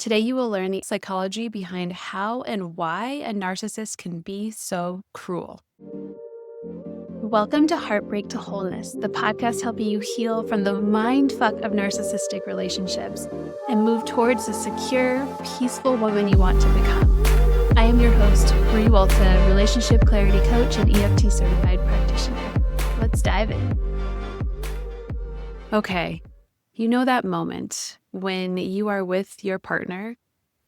Today, you will learn the psychology behind how and why a narcissist can be so cruel. Welcome to Heartbreak to Wholeness, the podcast helping you heal from the mindfuck of narcissistic relationships and move towards the secure, peaceful woman you want to become. I am your host, Bree Walta, relationship clarity coach and EFT certified practitioner. Let's dive in. Okay, you know that moment when you are with your partner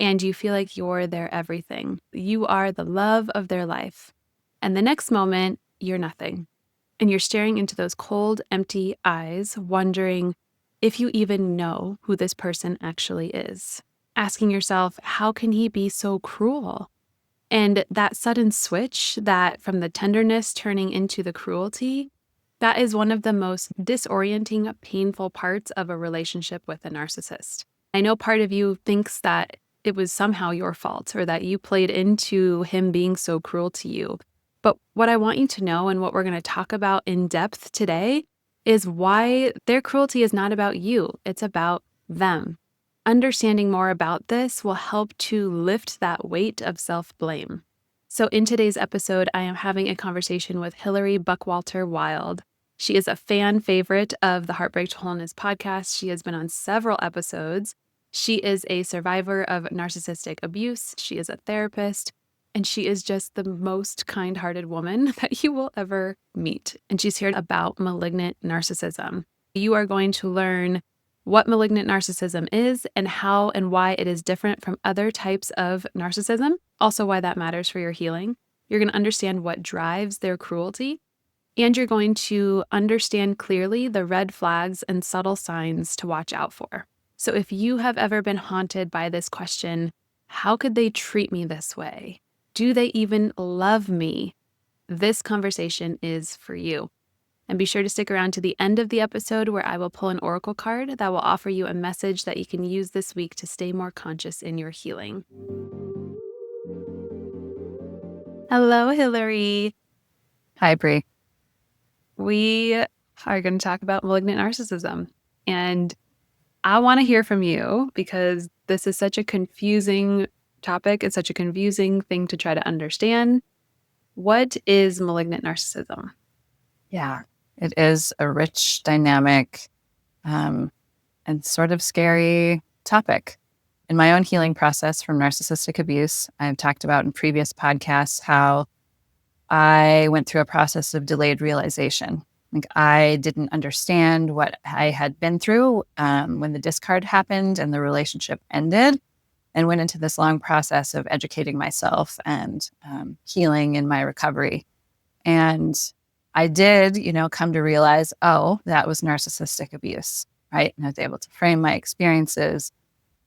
and you feel like you're their everything. You are the love of their life. And the next moment, you're nothing. And you're staring into those cold, empty eyes, wondering if you even know who this person actually is. Asking yourself, how can he be so cruel? And that sudden switch, that from the tenderness turning into the cruelty, that is one of the most disorienting, painful parts of a relationship with a narcissist. I know part of you thinks that it was somehow your fault or that you played into him being so cruel to you. But what I want you to know and what we're going to talk about in depth today is why their cruelty is not about you. It's about them. Understanding more about this will help to lift that weight of self-blame. So in today's episode, I am having a conversation with Hillary Buckwalter-Wild. She is a fan favorite of the Heartbreak to Wholeness podcast. She has been on several episodes. She is a survivor of narcissistic abuse. She is a therapist, and she is just the most kind-hearted woman that you will ever meet. And she's here about malignant narcissism. You are going to learn what malignant narcissism is and how and why it is different from other types of narcissism, also why that matters for your healing. You're going to understand what drives their cruelty, and you're going to understand clearly the red flags and subtle signs to watch out for. So if you have ever been haunted by this question, how could they treat me this way? Do they even love me? This conversation is for you. And be sure to stick around to the end of the episode where I will pull an oracle card that will offer you a message that you can use this week to stay more conscious in your healing. Hello, Hillary. Hi, Bree. We are going to talk about malignant narcissism. And I want to hear from you because this is such a confusing topic. It's such a confusing thing to try to understand. What is malignant narcissism? Yeah, it is a rich, dynamic, and sort of scary topic. In my own healing process from narcissistic abuse, I've talked about in previous podcasts how I went through a process of delayed realization. Like I didn't understand what I had been through when the discard happened and the relationship ended, and went into this long process of educating myself and healing in my recovery. And I did, come to realize, oh, that was narcissistic abuse, right? And I was able to frame my experiences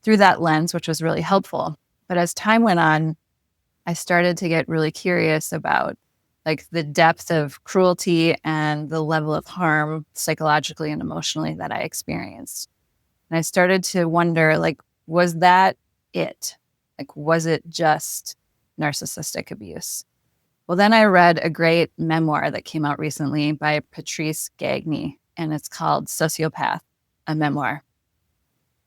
through that lens, which was really helpful. But as time went on, I started to get really curious about like the depth of cruelty and the level of harm psychologically and emotionally that I experienced. And I started to wonder, like, was that it? Like, was it just narcissistic abuse? Well, then I read a great memoir that came out recently by Patrice Gagne, and it's called Sociopath, a Memoir.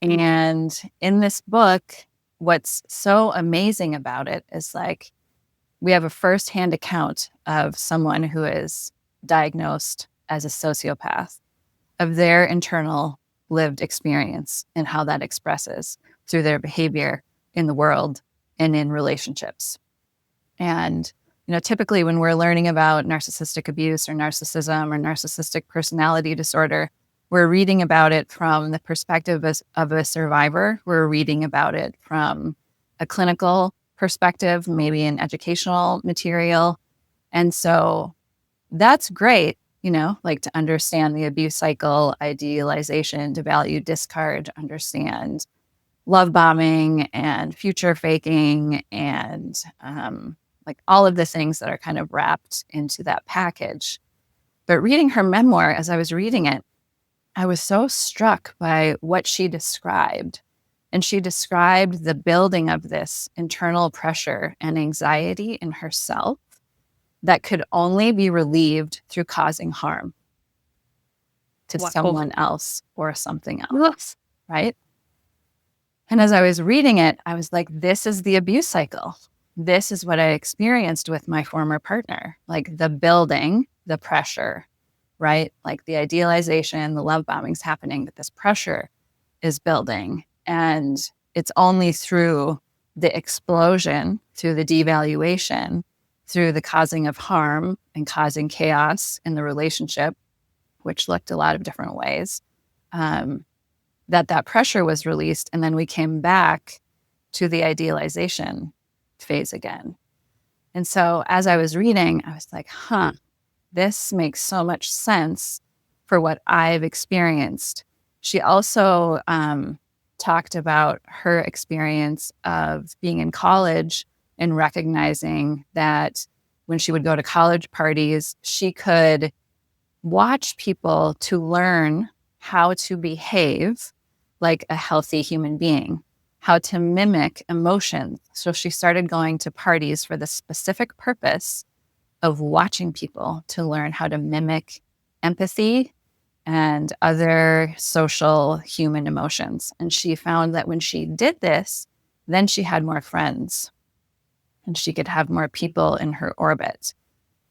And in this book, what's so amazing about it is like, we have a firsthand account of someone who is diagnosed as a sociopath, of their internal lived experience and how that expresses through their behavior in the world and in relationships. And, typically when we're learning about narcissistic abuse or narcissism or narcissistic personality disorder, we're reading about it from the perspective of a survivor. We're reading about it from a clinical perspective, maybe an educational material. And so that's great, like to understand the abuse cycle, idealization, devalue, discard, understand love bombing and future faking and like all of the things that are kind of wrapped into that package. But reading her memoir, as I was reading it, I was so struck by what she described. And she described the building of this internal pressure and anxiety in herself that could only be relieved through causing harm to someone else or something else, right? And as I was reading it, I was like, this is the abuse cycle. This is what I experienced with my former partner, like the building, the pressure, right? Like the idealization, the love bombing's happening, but this pressure is building. And it's only through the explosion, through the devaluation, through the causing of harm and causing chaos in the relationship, which looked a lot of different ways, that pressure was released. And then we came back to the idealization phase again. And so as I was reading, I was like, this makes so much sense for what I've experienced. She also talked about her experience of being in college and recognizing that when she would go to college parties, she could watch people to learn how to behave like a healthy human being, how to mimic emotions. So she started going to parties for the specific purpose of watching people to learn how to mimic empathy and other social human emotions. And she found that when she did this, then she had more friends and she could have more people in her orbit.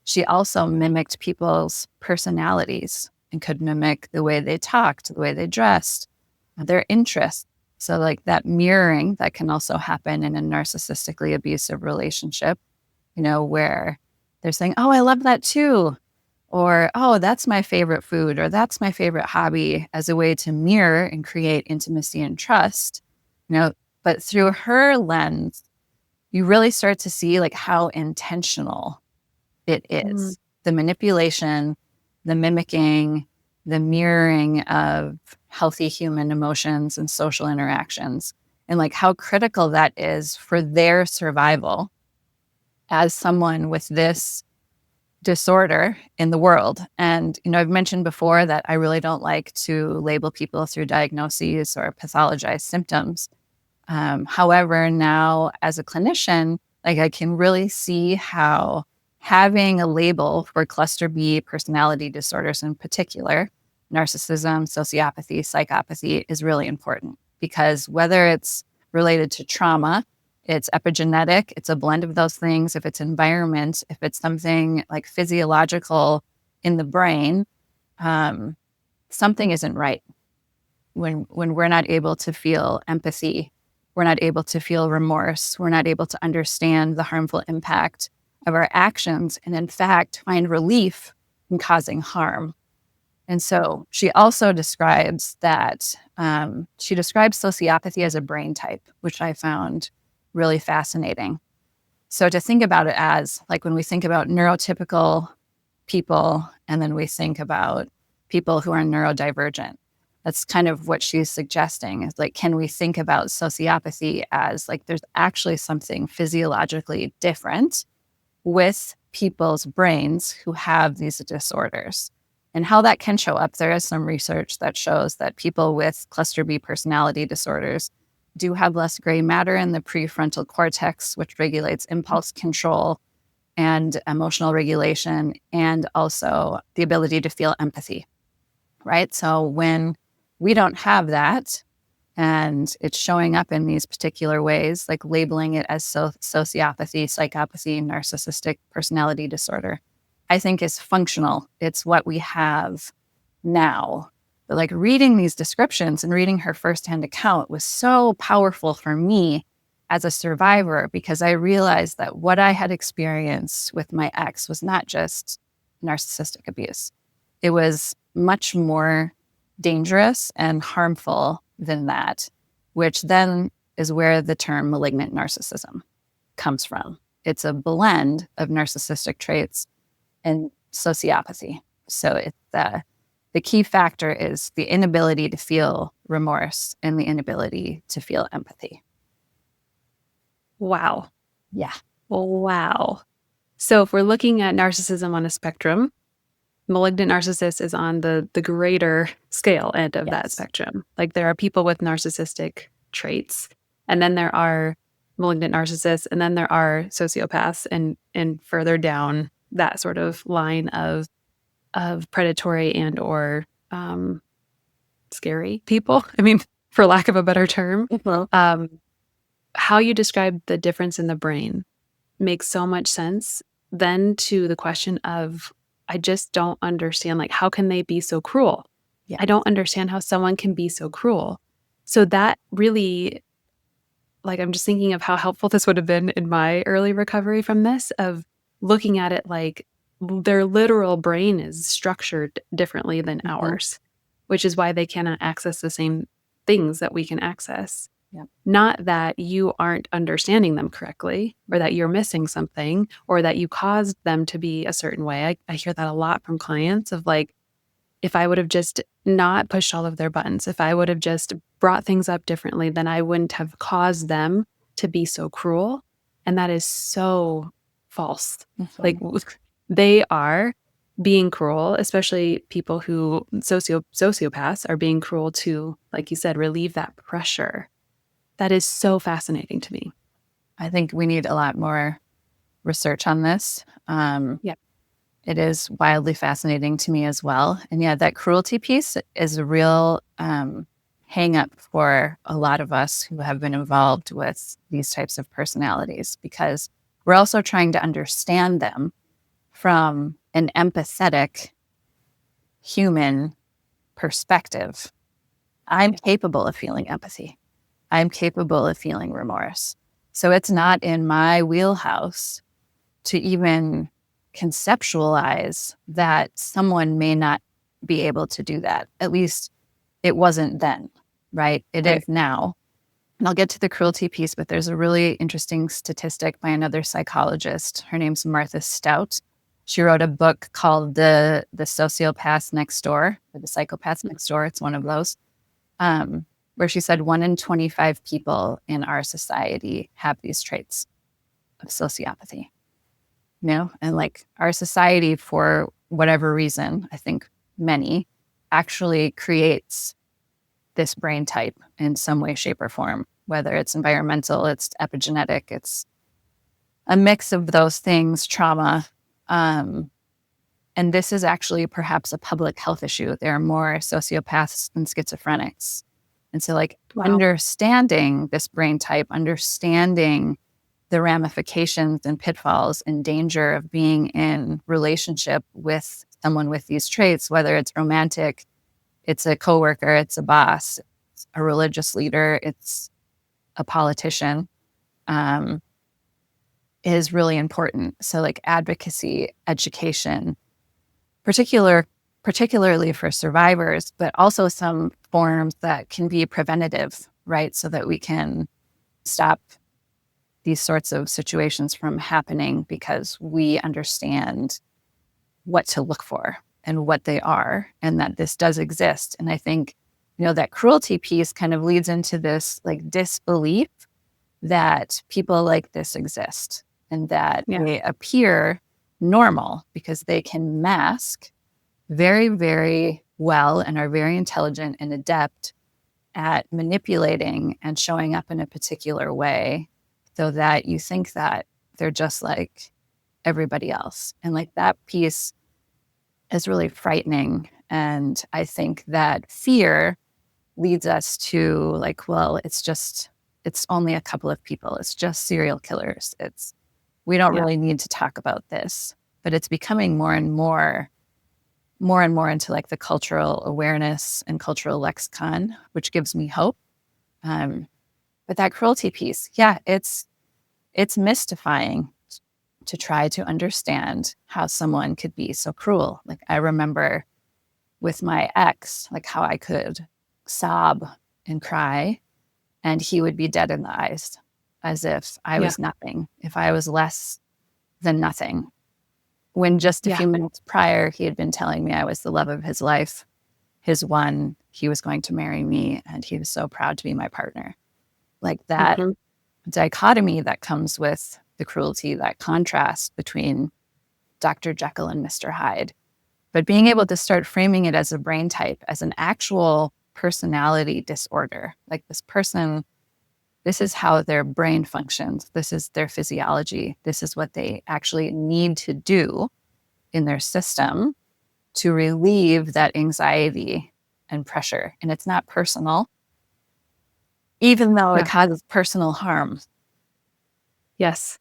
She also mimicked people's personalities and could mimic the way they talked, the way they dressed, their interests. So, like that mirroring that can also happen in a narcissistically abusive relationship, where they're saying, oh, I love that too. Or, oh, that's my favorite food, or that's my favorite hobby, as a way to mirror and create intimacy and trust. But through her lens, you really start to see like how intentional it Mm. is. The manipulation, the mimicking, the mirroring of healthy human emotions and social interactions, and like how critical that is for their survival as someone with this disorder in the world. And, I've mentioned before that I really don't like to label people through diagnoses or pathologize symptoms. However, now as a clinician, like I can really see how having a label for cluster B personality disorders in particular, narcissism, sociopathy, psychopathy, is really important, because whether it's related to trauma, it's epigenetic, it's a blend of those things. If it's environment, if it's something like physiological in the brain, something isn't right when we're not able to feel empathy, we're not able to feel remorse, we're not able to understand the harmful impact of our actions, and in fact find relief in causing harm. And so she also describes that she describes sociopathy as a brain type, which I found really fascinating. So to think about it as like when we think about neurotypical people, and then we think about people who are neurodivergent, that's kind of what she's suggesting, is like, can we think about sociopathy as like there's actually something physiologically different with people's brains who have these disorders, and how that can show up. There is some research that shows that people with cluster B personality disorders do have less gray matter in the prefrontal cortex, which regulates impulse control and emotional regulation, and also the ability to feel empathy, right? So when we don't have that, and it's showing up in these particular ways, like labeling it as sociopathy, psychopathy, narcissistic personality disorder, I think is functional. It's what we have now. But like reading these descriptions and reading her firsthand account was so powerful for me as a survivor, because I realized that what I had experienced with my ex was not just narcissistic abuse. It was much more dangerous and harmful than that, which then is where the term malignant narcissism comes from. It's a blend of narcissistic traits and sociopathy. So it's the key factor is the inability to feel remorse and the inability to feel empathy. Wow. Yeah. Wow. So if we're looking at narcissism on a spectrum, malignant narcissist is on the greater scale end of that Yes. spectrum. Like there are people with narcissistic traits, and then there are malignant narcissists, and then there are sociopaths, and further down that sort of line of predatory and or scary people. I mean, for lack of a better term. Mhm. Um, how you describe the difference in the brain makes so much sense then to the question of, I just don't understand, like, how can they be so cruel? Yeah. I don't understand how someone can be so cruel. So that really, like, I'm just thinking of how helpful this would have been in my early recovery from this, of looking at it like their literal brain is structured differently than Mhm. ours, which is why they cannot access the same things that we can access. Yeah. Not that you aren't understanding them correctly or that you're missing something or that you caused them to be a certain way. I hear that a lot from clients of like, if I would have just not pushed all of their buttons, if I would have just brought things up differently, then I wouldn't have caused them to be so cruel. And that is so false. Like Mhm. they are being cruel, especially people who sociopaths are being cruel to, like you said, relieve that pressure. That is so fascinating to me. I think we need a lot more research on this. Yeah. It is wildly fascinating to me as well. And yeah, that cruelty piece is a real hang up for a lot of us who have been involved with these types of personalities because we're also trying to understand them from an empathetic human perspective. I'm capable of feeling empathy. I'm capable of feeling remorse. So it's not in my wheelhouse to even conceptualize that someone may not be able to do that. At least it wasn't then, right? It Right. is now. And I'll get to the cruelty piece, but there's a really interesting statistic by another psychologist. Her name's Martha Stout. She wrote a book called The Sociopaths Next Door, or The Psychopaths Next Door. It's one of those, where she said 1 in 25 people in our society have these traits of sociopathy. And like our society, for whatever reason, I think many, actually creates this brain type in some way, shape, or form, whether it's environmental, it's epigenetic, it's a mix of those things, trauma. Um, and this is actually perhaps a public health issue. There are more sociopaths than schizophrenics. And so, like, Wow. understanding this brain type, understanding the ramifications and pitfalls and danger of being in relationship with someone with these traits, whether it's romantic, it's a coworker, it's a boss, it's a religious leader, it's a politician, um, is really important. So, like advocacy, education, particularly for survivors, but also some forms that can be preventative, right? So that we can stop these sorts of situations from happening because we understand what to look for and what they are and that this does exist. And I think, that cruelty piece kind of leads into this like disbelief that people like this exist and that Yeah. they appear normal because they can mask very, very well and are very intelligent and adept at manipulating and showing up in a particular way so that you think that they're just like everybody else. And like that piece is really frightening. And I think that fear leads us to like, well, it's only a couple of people. It's just serial killers. We don't Yeah. really need to talk about this, but it's becoming more and more into like the cultural awareness and cultural lexicon, which gives me hope. Um, but that cruelty piece, yeah, it's mystifying to try to understand how someone could be so cruel. Like I remember with my ex, like how I could sob and cry, and he would be dead in the eyes, as if I Yeah. was nothing, if I was less than nothing. When just a Yeah. few minutes prior, he had been telling me I was the love of his life, his one, he was going to marry me, and he was so proud to be my partner. Like that Hmm. dichotomy that comes with the cruelty, that contrast between Dr. Jekyll and Mr. Hyde, but being able to start framing it as a brain type, as an actual personality disorder. Like this person, this is how their brain functions. This is their physiology. This is what they actually need to do in their system to relieve that anxiety and pressure. And it's not personal. even though it Yeah. causes personal harm. Yes.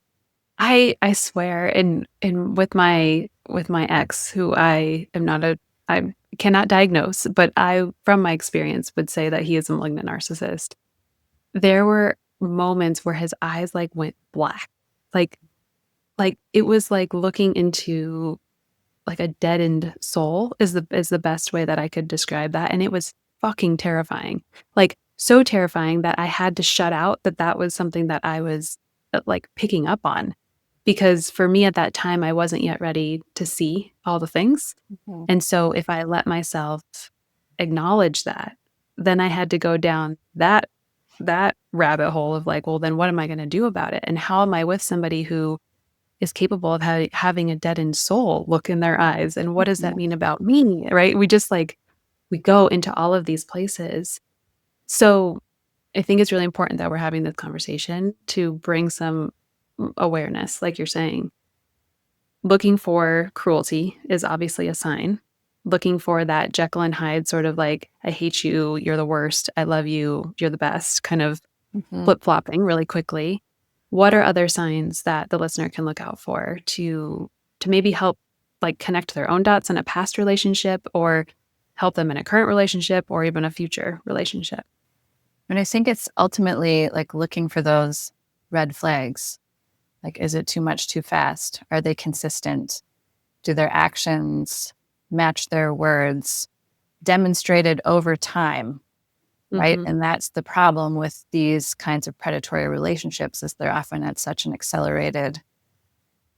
I swear, and with my ex, who I cannot diagnose, but I, from my experience, would say that he is a malignant narcissist. There were moments where his eyes, like, went black. Like it was like looking into, like, a deadened soul is the best way that I could describe that, and it was fucking terrifying. Like, so terrifying that I had to shut out that that was something that I was, like, picking up on, because for me at that time, I wasn't yet ready to see all the things, Mhm. and so if I let myself acknowledge that, then I had to go down that rabbit hole of, like, well, then what am I gonna do about it, and how am I with somebody who is capable of having a deadened soul look in their eyes, and what does that Mhm. mean about me, right? We just, like, we go into all of these places. So, I think it's really important that we're having this conversation to bring some awareness, like you're saying. Looking for cruelty is obviously a sign. Looking for that Jekyll and Hyde sort of, like, "I hate you, you're the worst, I love you, you're the best," kind of Mhm. flip-flopping really quickly. What are other signs that the listener can look out for to maybe help, like, connect their own dots in a past relationship, or help them in a current relationship, or even a future relationship? And I think it's ultimately like looking for those red flags. Like, is it too much too fast? Are they consistent? Do their actions match their words demonstrated over time? Right. Mhm. And that's the problem with these kinds of predatory relationships is they're often at such an accelerated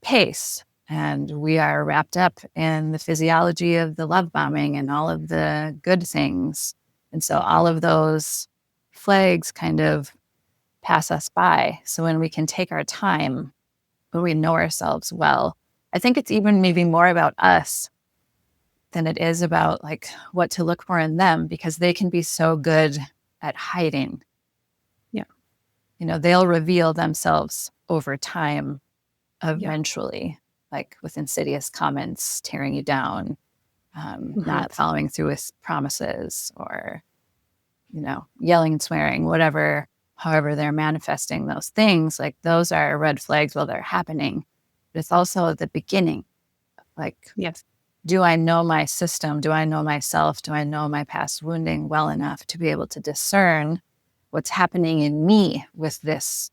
pace. And we are wrapped up in the physiology of the love bombing and all of the good things. And so all of those flags kind of pass us by. So when we can take our time, when we know ourselves well, I think it's even maybe more about us than it is about like what to look for in them because they can be so good at hiding. Yeah. You know, they'll reveal themselves over time Yeah. eventually, like with insidious comments, tearing you down, Mhm. not following through with promises, or, you know, yelling and swearing, whatever, however they're manifesting those things. Like those are red flags while they're happening. But it's also the beginning. Like, Yes. do I know my system? Do I know myself? Do I know my past wounding well enough to be able to discern what's happening in me with this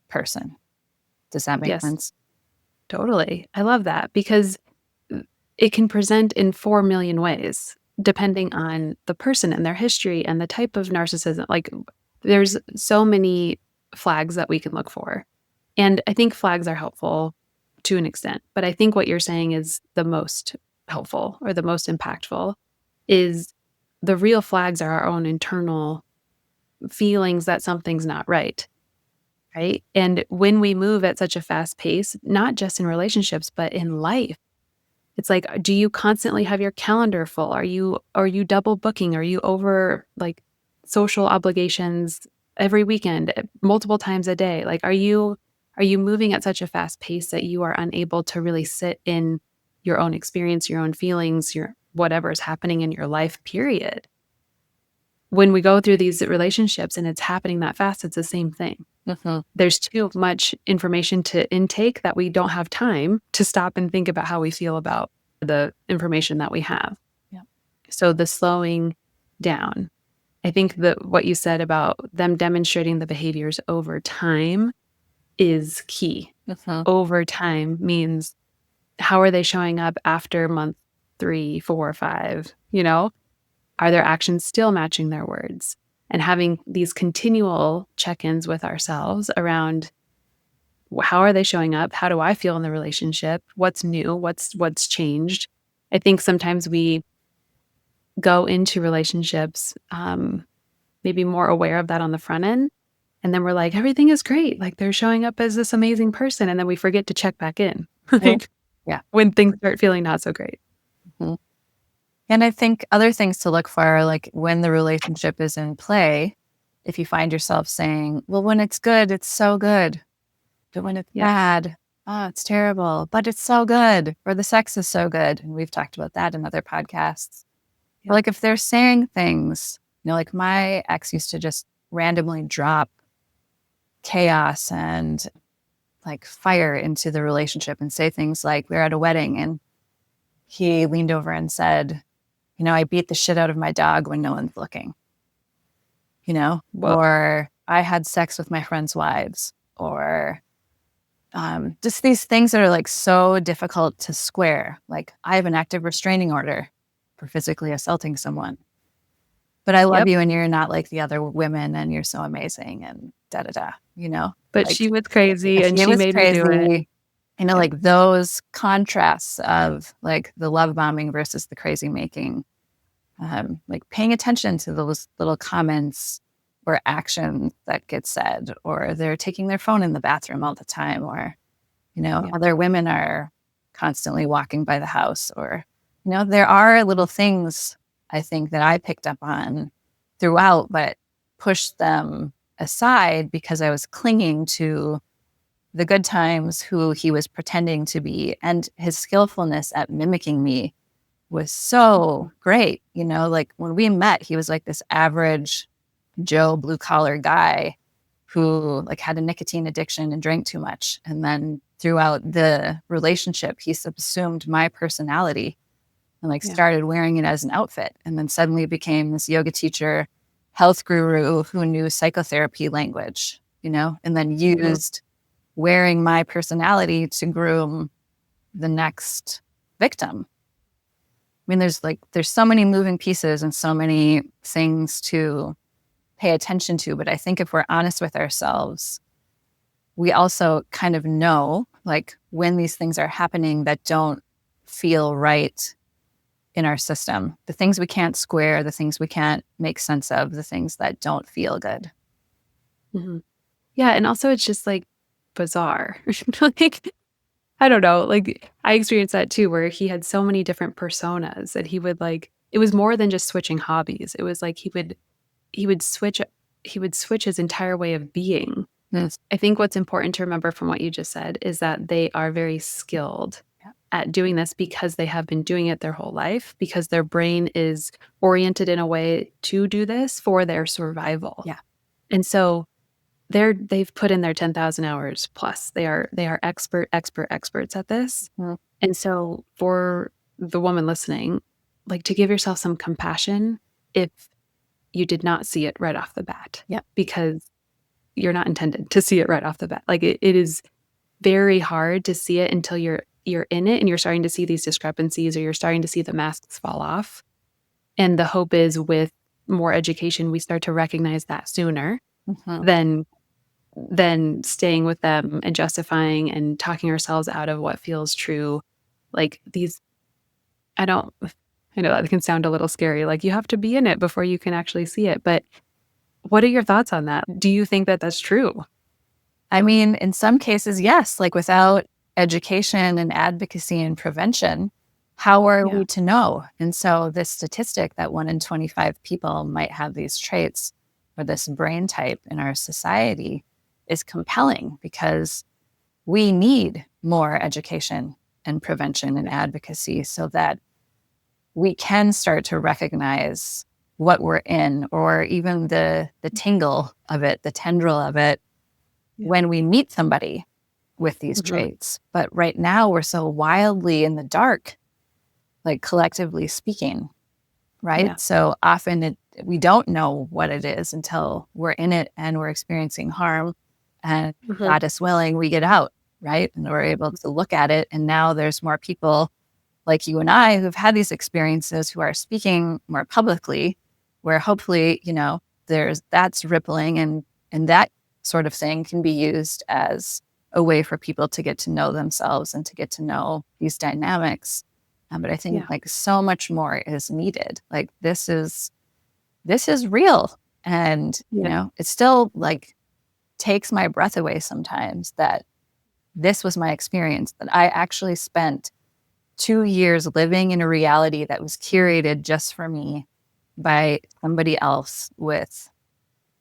person? Does that make Yes. sense? Totally. I love that because it can present in 4 million ways depending on the person and their history and the type of narcissism. Like, there's so many flags that we can look for. And I think flags are helpful to an extent, but I think what you're saying is the most helpful or the most impactful is the real flags are our own internal feelings that something's not right. Right. And when we move at such a fast pace, not just in relationships, but in life, it's like, do you constantly have your calendar full? Are you double booking? Are you over, like, social obligations every weekend, multiple times a day? Like, are you moving at such a fast pace that you are unable to really sit in your own experience, your own feelings, your whatever is happening in your life, period? When we go through these relationships and it's happening that fast, it's the same thing. Hmm. There's too much information to intake that we don't have time to stop and think about how we feel about the information that we have. Yeah. So the slowing down. I think that what you said about them demonstrating the behaviors over time is key. Hmm. Over time means, how are they showing up after month 3, 4, 5? Are their actions still matching their words? And having these continual check-ins with ourselves around, how are they showing up? How do I feel in the relationship? What's new? What's changed? I think sometimes we go into relationships, maybe more aware of that on the front end, and then we're like, everything is great. Like, they're showing up as this amazing person, and then we forget to check back in, Mhm. like, Yeah. when things start feeling not so great. Mhm. And I think other things to look for are like when the relationship is in play, if you find yourself saying, well, when it's good, it's so good. But when it's Yeah, bad, oh, it's terrible, but it's so good. Or the sex is so good. And we've talked about that in other podcasts. Or yeah, like if they're saying things, you know, like my ex used to just randomly drop chaos and like fire into the relationship and say things like, we're at a wedding and he leaned over and said, I beat the shit out of my dog when no one's looking, Whoa. or I had sex with my friends' wives, or just these things that are like so difficult to square. Like, I have an active restraining order for physically assaulting someone, but I love Yep. you and you're not like the other women and you're so amazing and da da da, But like she was crazy and he she was made me do it. crazy. Yeah. Like those contrasts of like the love bombing versus the crazy making, like paying attention to those little comments or actions that get said, or they're taking their phone in the bathroom all the time, or, Yeah. other women are constantly walking by the house, or, there are little things I think that I picked up on throughout, but pushed them aside because I was clinging to the good times, who he was pretending to be, and his skillfulness at mimicking me was so great. Like when we met, he was like this average Joe blue collar guy who like had a nicotine addiction and drank too much. And then throughout the relationship, he subsumed my personality and like Yeah. started wearing it as an outfit. And then suddenly became this yoga teacher, health guru who knew psychotherapy language, and then Mhm. used wearing my personality to groom the next victim. I mean, there's so many moving pieces and so many things to pay attention to. But I think if we're honest with ourselves, we also kind of know like when these things are happening that don't feel right in our system. The things we can't square, the things we can't make sense of, the things that don't feel good. Mhm. Yeah, and also it's just like bizarre. Like, I don't know, like I experienced that too, where he had so many different personas that he would like it was more than just switching hobbies. It was like he would switch he would switch his entire way of being. Yes. I think what's important to remember from what you just said is that they are very skilled Yeah. at doing this because they have been doing it their whole life, because their brain is oriented in a way to do this for their survival. Yeah. And so they've put in their 10,000 hours plus. They are experts at this. Mhm. And so for the woman listening, like to give yourself some compassion if you did not see it right off the bat, Yeah. because you're not intended to see it right off the bat. Like it is very hard to see it until you're in it and you're starting to see these discrepancies or you're starting to see the masks fall off. And the hope is with more education, we start to recognize that sooner Mhm. than staying with them and justifying and talking ourselves out of what feels true. Like these, I don't, I know that can sound a little scary. Like you have to be in it before you can actually see it. But what are your thoughts on that? Do you think that that's true? I mean, in some cases, yes, like without education and advocacy and prevention, how are Yeah. we to know? And so, this statistic that 1 in 25 people might have these traits or this brain type in our society is compelling because we need more education and prevention and advocacy so that we can start to recognize what we're in, or even the tingle of it, the tendril of it Yeah. when we meet somebody with these Mhm. traits. But right now, we're so wildly in the dark, like collectively speaking, right? Yeah. So often we don't know what it is until we're in it and we're experiencing harm. And Mhm. God is willing, we get out, right? And we're able to look at it. And now there's more people like you and I who've had these experiences who are speaking more publicly, where hopefully, that's rippling, and that sort of thing can be used as a way for people to get to know themselves and to get to know these dynamics. But I think Yeah. like so much more is needed. Like this is real. And, Yeah. it still like takes my breath away sometimes that this was my experience, that I actually spent 2 years living in a reality that was curated just for me by somebody else with,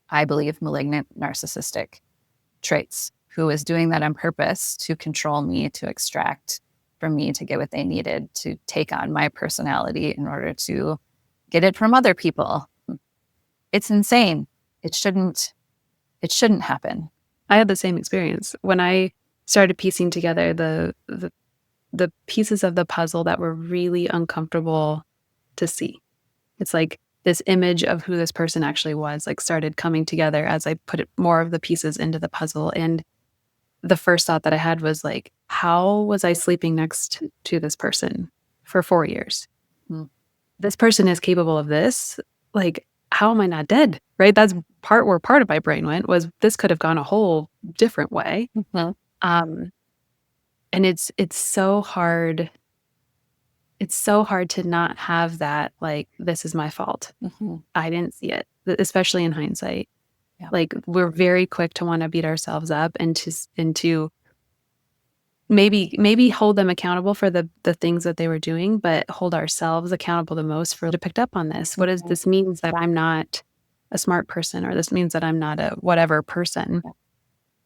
I believe, malignant narcissistic traits, who was doing that on purpose to control me, to extract from me, to get what they needed, to take on my personality in order to get it from other people. It's insane. it shouldn't happen. I had the same experience when I started piecing together the pieces of the puzzle that were really uncomfortable to see. It's like this image of who this person actually was, like, started coming together as I put more of the pieces into the puzzle. And the first thought that I had was like, how was I sleeping next to this person for 4 years? Mm. This person is capable of this. Like, how am I not dead? Right? That's where part of my brain went, was this could have gone a whole different way. Mhm. Um, and it's so hard. It's so hard to not have that, like, this is my fault. Mhm. I didn't see it, especially in hindsight. Yeah. Like, we're very quick to want to beat ourselves up and to maybe hold them accountable for the things that they were doing, but hold ourselves accountable the most for to picked up on this. What does Mhm. this means that I'm not a smart person, or this means that I'm not a whatever person. Yeah.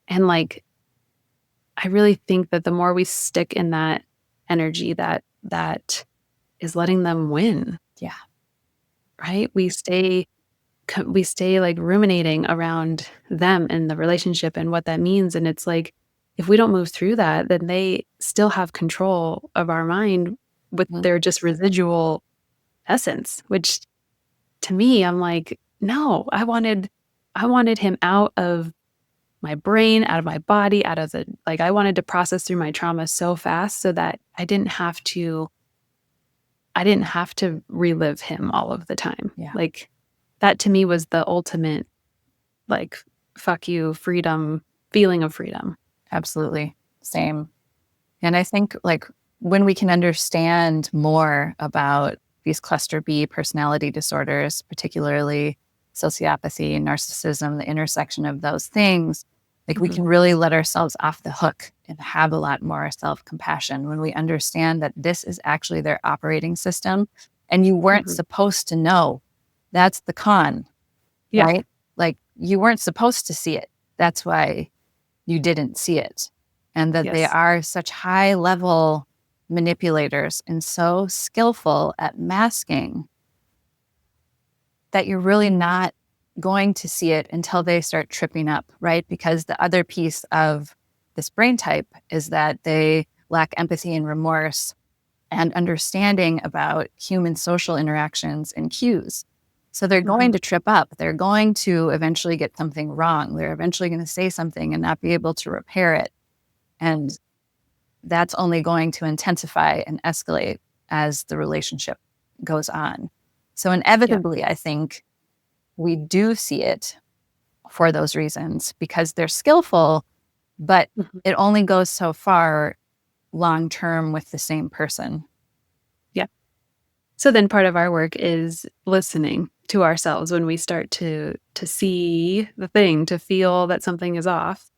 And like, I really think that the more we stick in that energy, that is letting them win, Yeah. right? We stay like ruminating around them and the relationship and what that means. And it's like, if we don't move through that, then they still have control of our mind with Mhm. their just residual essence, which to me, I'm like, no, I wanted him out of my brain, out of my body, out of the, like, I wanted to process through my trauma so fast so that I didn't have to relive him all of the time. Yeah. Like, that to me was the ultimate, like, fuck you, freedom, feeling of freedom. Absolutely. Same. And I think like when we can understand more about these cluster B personality disorders, particularly sociopathy and narcissism, the intersection of those things, like we Mhm, can really let ourselves off the hook and have a lot more self-compassion when we understand that this is actually their operating system and you weren't mhm. supposed to know. That's the con, Yeah, right? Like you weren't supposed to see it. That's why you didn't see it. And that they yes. are such high level manipulators and so skillful at masking that you're really not going to see it until they start tripping up, right? Because the other piece of this brain type is that they lack empathy and remorse and understanding about human social interactions and cues. So they're going Mhm. to trip up. They're going to eventually get something wrong. They're eventually going to say something and not be able to repair it. And that's only going to intensify and escalate as the relationship goes on. So, Yeah. inevitably, I think we do see it for those reasons because they're skillful, but Mhm. it only goes so far long term with the same person. Yeah. So then part of our work is listening to ourselves when we start to see the thing, to feel that something is off.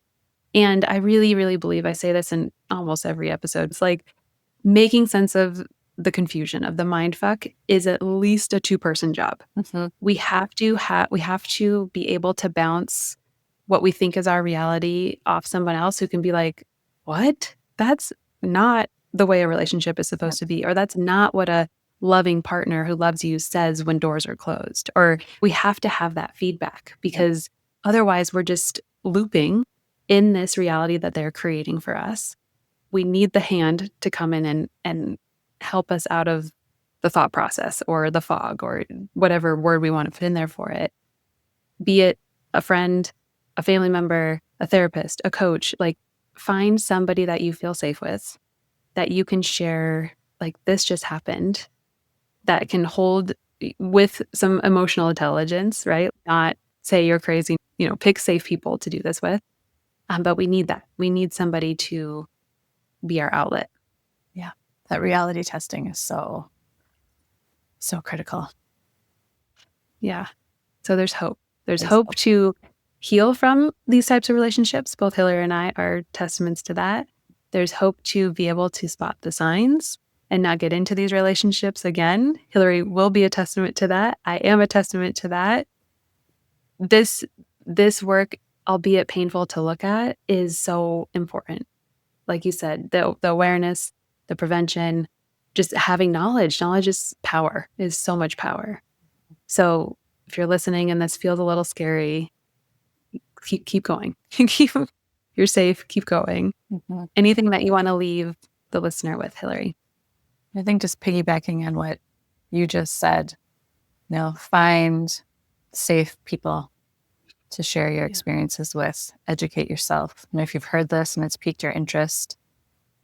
And I really, really believe, I say this in almost every episode, it's like making sense of the confusion of the mind fuck is at least a two-person job. Mhm. We have to be able to bounce what we think is our reality off someone else who can be like, "What? That's not the way a relationship is Yeah. supposed to be," or "That's not what a loving partner who loves you says when doors are closed." Or we have to have that feedback, Yeah. because otherwise we're just looping in this reality that they're creating for us. We need the hand to come in and help us out of the thought process or the fog or whatever word we want to put in there for it. Be it a friend, a family member, a therapist, a coach, like, find somebody that you feel safe with, that you can share, like, this just happened, that can hold with some emotional intelligence, right? Not say you're crazy, pick safe people to do this with. But we need that. We need somebody to be our outlet. Yeah. That reality testing is so, so critical. Yeah. So there's hope. There's There's hope to heal from these types of relationships. Both Hillary and I are testaments to that. There's hope to be able to spot the signs and not get into these relationships again. Hillary will be a testament to that. I am a testament to that. This this work, albeit painful to look at, is so important. Like you said, the awareness, the prevention, just having knowledge. Knowledge is power, is so much power. So If you're listening and this feels a little scary, keep going. You're safe. Keep going. Mm-hmm. Anything that you want to leave the listener with, Hillary? I think just piggybacking on what you just said, find safe people to share your experiences with, educate yourself. If you've heard this and it's piqued your interest,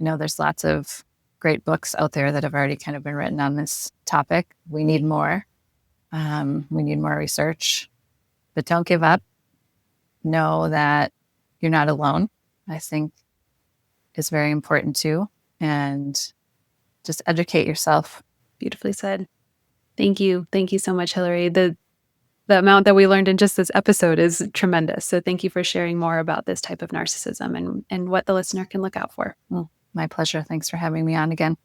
there's lots of great books out there that have already kind of been written on this topic. We need more. We need more research, but don't give up. Know that you're not alone, I think is very important too. And just educate yourself. Beautifully said. Thank you. Thank you so much, Hillary. The amount that we learned in just this episode is tremendous. So thank you for sharing more about this type of narcissism and what the listener can look out for. My pleasure. Thanks for having me on again.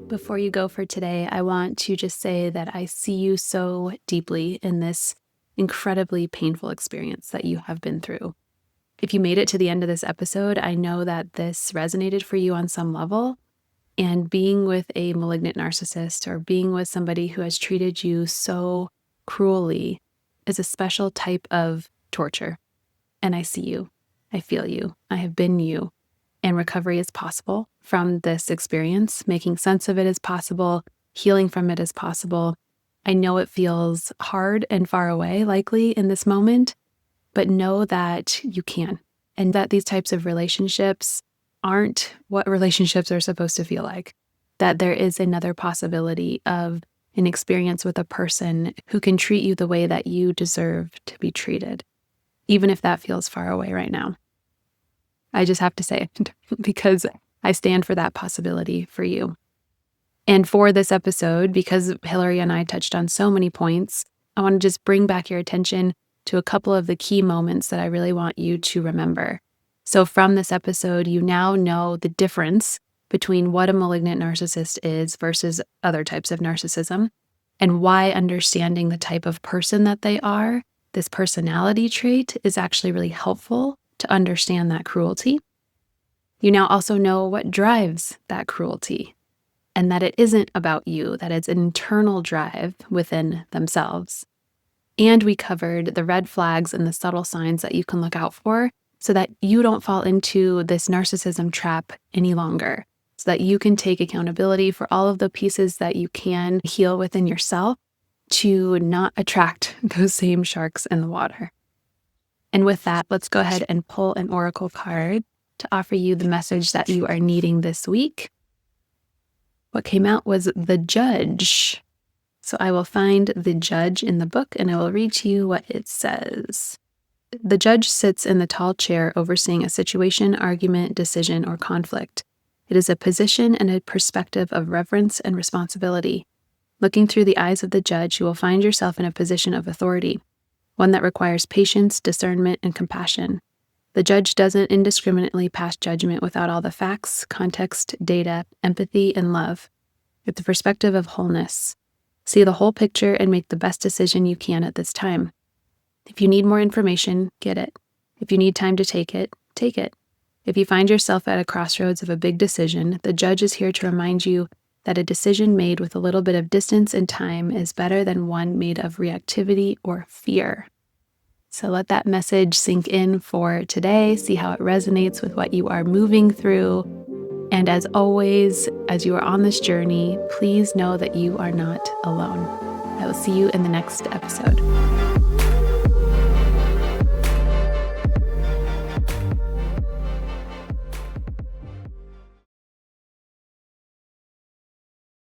Before you go for today, I want to just say that I see you so deeply in this incredibly painful experience that you have been through. If you made it to the end of this episode, I know that this resonated for you on some level. And being with a malignant narcissist or being with somebody who has treated you so cruelly is a special type of torture. And I see you. I feel you. I have been you. And recovery is possible from this experience. Making sense of it is possible. Healing from it is possible. I know it feels hard and far away, likely in this moment, but know that you can. And that these types of relationships aren't what relationships are supposed to feel like. That there is another possibility of an experience with a person who can treat you the way that you deserve to be treated, even if that feels far away right now. I just have to say it because I stand for that possibility for you. And for this episode, because Hillary and I touched on so many points, I want to just bring back your attention to a couple of the key moments that I really want you to remember. So from this episode, you now know the difference between what a malignant narcissist is versus other types of narcissism, and why understanding the type of person that they are, this personality trait, is actually really helpful to understand that cruelty. You now also know what drives that cruelty, and that it isn't about you, that it's an internal drive within themselves. And we covered the red flags and the subtle signs that you can look out for so that you don't fall into this narcissism trap any longer, so that you can take accountability for all of the pieces that you can heal within yourself to not attract those same sharks in the water. And with that, let's go ahead and pull an oracle card to offer you the message that you are needing this week. What came out was the Judge. So I will find the Judge in the book and I will read to you what it says. The Judge sits in the tall chair overseeing a situation, argument, decision, or conflict. It is a position and a perspective of reverence and responsibility. Looking through the eyes of the Judge, you will find yourself in a position of authority, one that requires patience, discernment, and compassion. The Judge doesn't indiscriminately pass judgment without all the facts, context, data, empathy, and love. It's a perspective of wholeness. See the whole picture and make the best decision you can at this time. If you need more information, get it. If you need time to take it, take it. If you find yourself at a crossroads of a big decision, the Judge is here to remind you that a decision made with a little bit of distance and time is better than one made of reactivity or fear. So let that message sink in for today. See how it resonates with what you are moving through. And as always, as you are on this journey, please know that you are not alone. I will see you in the next episode.